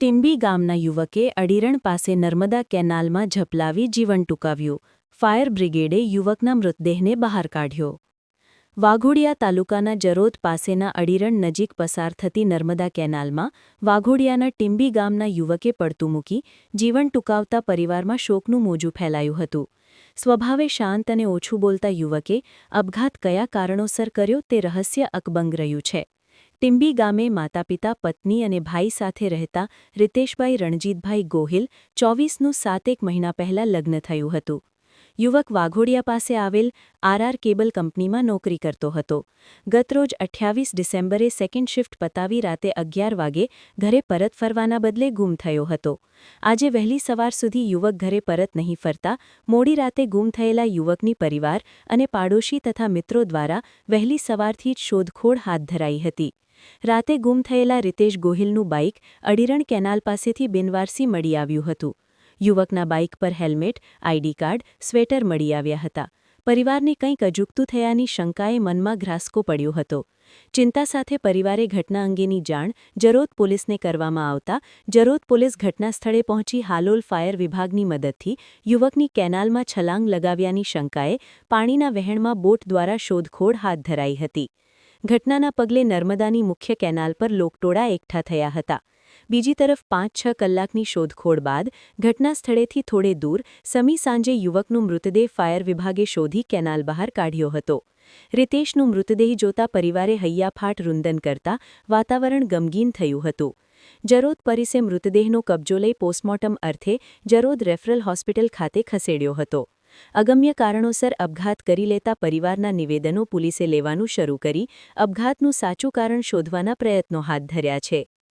ટીંબી ગામના યુવકે અડીરણ પાસે નર્મદા કેનાલમાં ઝપલાવી જીવન ટૂંકાવ્યું. ફાયર બ્રિગેડે યુવકના મૃતદેહને બહાર કાઢ્યો. વાઘોડિયા તાલુકાના જરોદ પાસેના અડીરણ નજીક પસાર થતી નર્મદા કેનાલમાં વાઘોડિયાના ટીંબી ગામના યુવકે પડતું મૂકી જીવન ટૂંકાવતા પરિવારમાં શોકનું મોજું ફેલાયું હતું. સ્વભાવે શાંત અને ઓછું બોલતા યુવકે અપઘાત કયા કારણોસર કર્યો તે રહસ્ય અકબંગ રહ્યું છે. ટીંબી ગામે માતાપિતા, પત્ની અને ભાઈ સાથે રહેતા રિતેશભાઈ રણજીતભાઈ ગોહિલ 24નું 7 મહિના પહેલા લગ્ન થયું હતું. યુવક વાઘોડિયા પાસે આવેલ આરઆર કેબલ કંપનીમાં નોકરી કરતો હતો. ગતરોજ 28 ડિસેમ્બરે સેકન્ડ શિફ્ટ પતાવી રાતે 11 વાગે ઘરે પરત ફરવાના બદલે ગુમ થયો હતો. આજે વહેલી સવાર સુધી યુવક ઘરે પરત નહીં ફરતા મોડી રાતે ગુમ થયેલા યુવકની પરિવાર અને પાડોશી તથા મિત્રો દ્વારા વહેલી સવારથી જ શોધખોળ હાથ ધરાઈ હતી. રાતે ગુમ થયેલા રિતેશ ગોહિલનું બાઇક અડીરણ કેનાલ પાસેથી બિનવારસી મળી આવ્યું હતું. યુવકના બાઇક પર હેલ્મેટ, આઈડી કાર્ડ, સ્વેટર મળી આવ્યા હતા. પરિવારને કંઈક અજુગતું થયાની શંકાએ મનમાં ઘ્રાસકો પડ્યો હતો. ચિંતા સાથે પરિવારે ઘટના અંગેની જાણ જરોદ પોલીસને કરવામાં આવતા જરોદ પોલીસ ઘટના સ્થળે પહોંચી હાલોલ ફાયર વિભાગની મદદથી યુવકની કેનાલમાં છલાંગ લગાવ્યાની શંકાએ પાણીના વહેણમાં બોટ દ્વારા શોધખોળ હાથ ધરાઈ હતી. ઘટનાના પગલે નર્મદાની મુખ્ય કેનાલ પર લોકટોળા એકઠા થયા હતા. બીજી તરફ 5-6 કલાકની શોધખોળ બાદ ઘટના સ્થળેથી થોડે દૂર સમી સાંજે યુવકનું મૃતદેહ ફાયર વિભાગે શોધી કેનાલ બહાર કાઢ્યો હતો. રિતેશનું મૃતદેહ જોતા પરિવારે હૈયાફાટ રૂંદન કરતા વાતાવરણ ગમગીન થયું હતું. જરોદ પોલીસે મૃતદેહનો કબજો લઈ પોસ્ટમોર્ટમ અર્થે જરોદ રેફરલ હોસ્પિટલ ખાતે ખસેડ્યો હતો. અગમ્ય કારણોસર અપઘાત કરી લેતા પરિવારના નિવેદનો પોલીસે લેવાનું શરૂ કરી અપઘાતનું સાચું કારણ શોધવાના પ્રયત્નો હાથ ધર્યા છે.